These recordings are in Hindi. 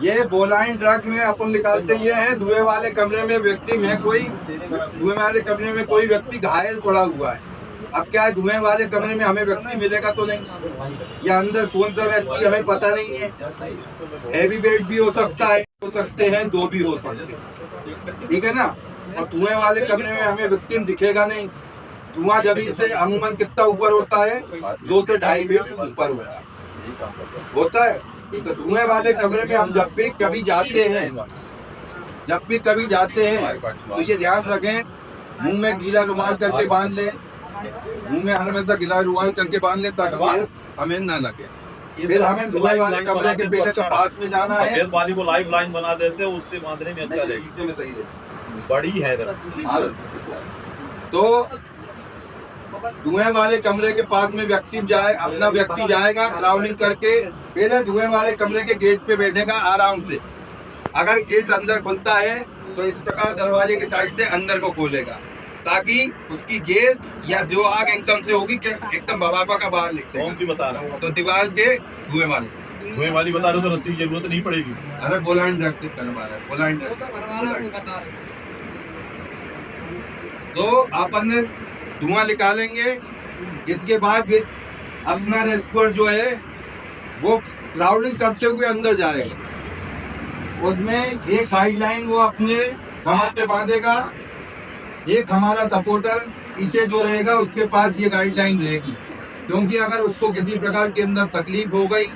ये बोलाइन ड्रग में अपन निकालते ये हैं धुएं वाले कमरे में व्यक्ति में कोई धुएं वाले कमरे में कोई व्यक्ति घायल पड़ा हुआ है। अब क्या है, धुएं वाले कमरे में हमें व्यक्ति मिलेगा तो नहीं, या अंदर कौन सा व्यक्ति हमें पता नहीं है। हैवी वेट भी हो सकता है, हो सकते हैं, दो भी हो सकते हैं, ठीक है ना। और धुएं वाले कमरे में हमें विक्टिम दिखेगा नहीं। धुआं जमीन से अमूमन कितना ऊपर होता है, 2 से 2.5 फीट ऊपर होता है। तो धुएं वाले कमरे में हम जब भी कभी जाते हैं तो ये ध्यान रखें, मुंह में गीला रुमाल करके बांध ले, मुंह में हमेशा गीला रुमाल करके बांध ले ताकि गैस हमें ना लगे। फिर हमें धुएं वाले कमरे के पहले तो पास में जाना है, वाली को लाइव लाइन बना देते हैं, उससे बांधने में अच्छा रहेगा, बड़ी है। तो धुएं वाले कमरे के पास में व्यक्ति जाएगा राउंडिंग करके, पहले धुएं वाले कमरे के गेट पे बैठेगा आराम से। अगर गेट अंदर खुलता है तो इस प्रकार दरवाजे के साइड से अंदर को खोलेगा ताकि उसकी गैस या जो आग एकदम से होगी एकदम भवापा का बाहर निकले। कौन सी बता रहा हूँ? तो दीवार के धुएं वाली बता रहे हो तो रस्सी की जरूरत नहीं पड़ेगी। अरे बोलाइन ड्रग से करवा रहा है, बोलाइन तो अपन धुआं निकालेंगे। इसके बाद अपना रेस्पोर जो है वो राउंडिंग करते हुए अंदर जाएगा। उसमें एक गाइडलाइन वो अपने कमर पे बांधेगा, एक हमारा सपोर्टर पीछे जो रहेगा उसके पास ये गाइडलाइन रहेगी, क्योंकि अगर उसको किसी प्रकार के अंदर तकलीफ हो गई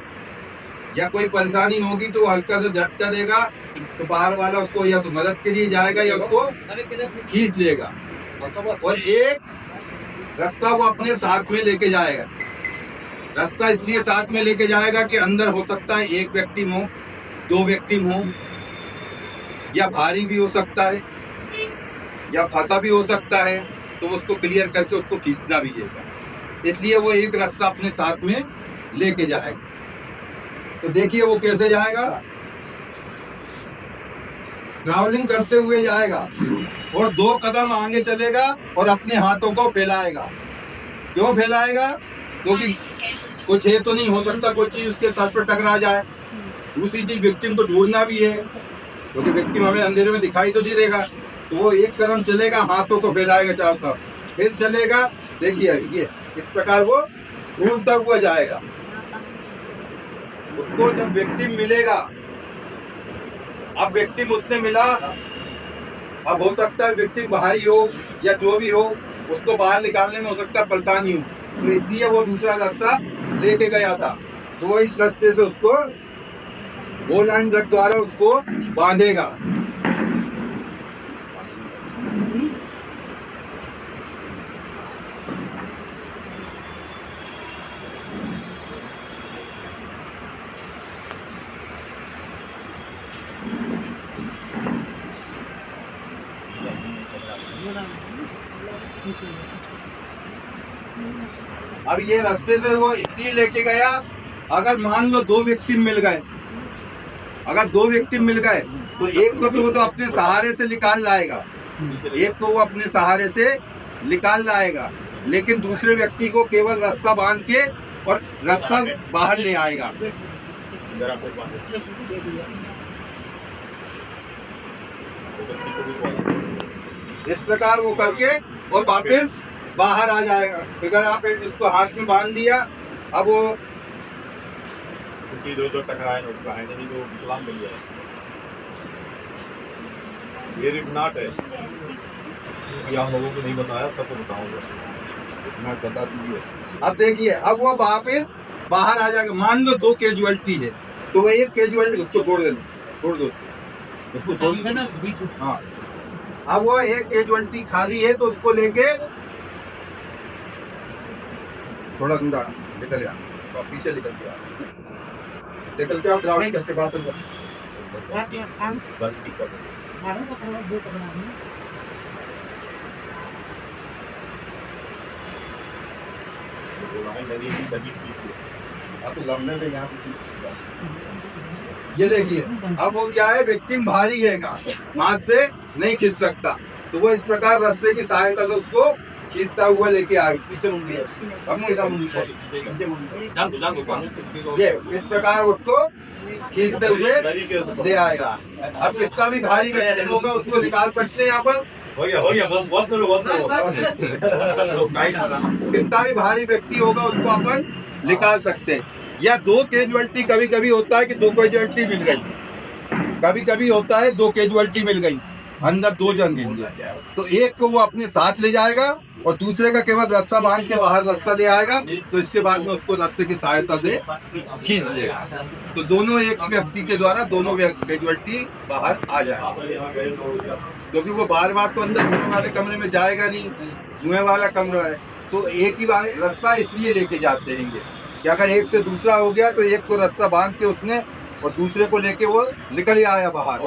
या कोई परेशानी होगी तो हल्का सा झटका देगा तो बाहर वाला उसको या तो मदद के लिए जाएगा या उसको खींच लेगा। और एक रास्ता वो अपने साथ में लेके जाएगा। रास्ता इसलिए साथ में लेके जाएगा कि अंदर हो सकता है एक व्यक्ति हो, 2 व्यक्ति हो, या भारी भी हो सकता है या फंसा भी हो सकता है, तो उसको क्लियर करके उसको खींचना भी है। इसलिए वो एक रास्ता अपने साथ में लेके जाएगा। तो देखिए वो कैसे जाएगा, राउंडिंग करते हुए जाएगा और 2 कदम आगे चलेगा और अपने हाथों को फैलाएगा। क्यों फैलाएगा? क्योंकि कुछ है तो नहीं हो सकता कोई चीज उसके सर पर टकरा जाए। दूसरी चीज विक्टिम को ढूंढना भी है, क्योंकि विक्टिम हमें अंधेरे में दिखाई तो नहीं देगा। तो वो 1 कदम चलेगा, हाथों को फैलाएगा चारों तरफ, फिर चलेगा। देखिए ये इस प्रकार वो ढूंढता हुआ जाएगा। उसको जब विक्टिम मिलेगा, अब विक्टिम उसने मिला, अब हो सकता है विक्टिम भारी हो या जो भी हो, उसको बाहर निकालने में हो सकता है परेशानी हो, तो इसलिए वो दूसरा रास्ता लेके गया था। तो वो इस रास्ते से उसको बोलाइन ड्रग द्वारा उसको बांधेगा। अब ये रास्ते से वो इसलिए लेके गया, अगर मान लो 2 व्यक्ति मिल गए, अगर 2 व्यक्ति मिल गए तो एक को तो वो तो अपने सहारे से निकाल लाएगा, एक को वो अपने सहारे से निकाल लाएगा, लेकिन दूसरे व्यक्ति को केवल रास्ता बांध के और रास्ता बाहर ले आएगा। इस प्रकार वो करके और वापस बाहर आ जाएगा। अगर आप इसको हाथ में बांध दिया, अब वो टकराए उसका है नहीं तो गुलाम बन जाए। ये रिपनाट है, ये आप लोगों को नहीं बताया तब तो बताऊंगा, मैं बता दीजिए। अब देखिए, अब वो वापस बाहर आ जाएगा। मान लो 2 कैजुअलिटी है तो वो 1 कैजुअलिटी उसको छोड़ दो, उसको छोड़ देना। हाँ, अब वो 1 कैजुअलिटी खाली है तो उसको लेके थोड़ा दूर निकल गया, तो पीछे निकल आओ ग्राउंड के पास। लंबे में यहाँ ये देखिए, अब वो क्या है, विक्टिम भारी है, हाथ से नहीं खींच सकता, तो वो इस प्रकार रास्ते की सहायता से उसको खींचता हुआ लेके आ पीछे मुंडी है। अब मुंडा मुंडी है। नीचे मुंडी है। ये इस प्रकार उसको खींचते हुए ले आएगा। अब कितना भी भारी व्यक्ति होगा उसको निकाल सकते हैं यहाँ पर। हो गया बस करो कितना भी भारी व्यक्ति होगा उसको अपन निकाल सकते हैं। या दो कैजुअलिटी, कभी कभी होता है कि दो कैजुअलिटी मिल गई, कभी कभी होता है दो कैजुअलिटी मिल गई, अंदर दो जन गिन, तो एक को वो अपने साथ ले जाएगा और दूसरे का केवल रस्सा बांध के बाहर रस्सा ले आएगा, तो इसके बाद में उसको रस्से की सहायता से खींच लेगा। तो दोनों एक व्यक्ति के द्वारा दोनों कैजुअलिटी बाहर आ जाएगा, क्योंकि वो बार बार तो अंदर धुएं वाले कमरे में जाएगा नहीं, धुएं वाला कमरा है, तो एक ही बार रस्सा इसलिए लेके जाते हैं कि अगर एक से दूसरा हो गया तो एक को रस्सा बांध के उसने और दूसरे को लेके वो निकल ही आया बाहर।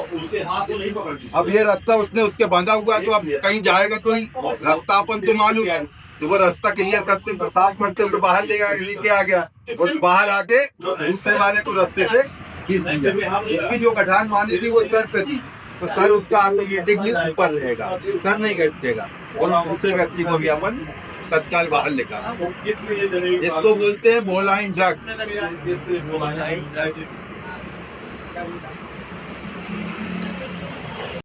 अब ये रास्ता उसने उसके बांधा हुआ, तो अब कहीं जाएगा तो ही रास्ता अपन तो मालूम है, तो वो रास्ता क्लियर करते हुए साफ करते हुए बाहर लेके आ गया और बाहर आके दूसरे वाले को रास्ते से खींच लिया। इसकी जो गठान मानी थी वो सर पे थी, तो सर उसका ऑटोमेटिकली ऊपर रहेगा, सर नहीं घटेगा और दूसरे व्यक्ति को भी अपन तत्काल बाहर लेकर। इसको बोलते हैं बोलाइन जग।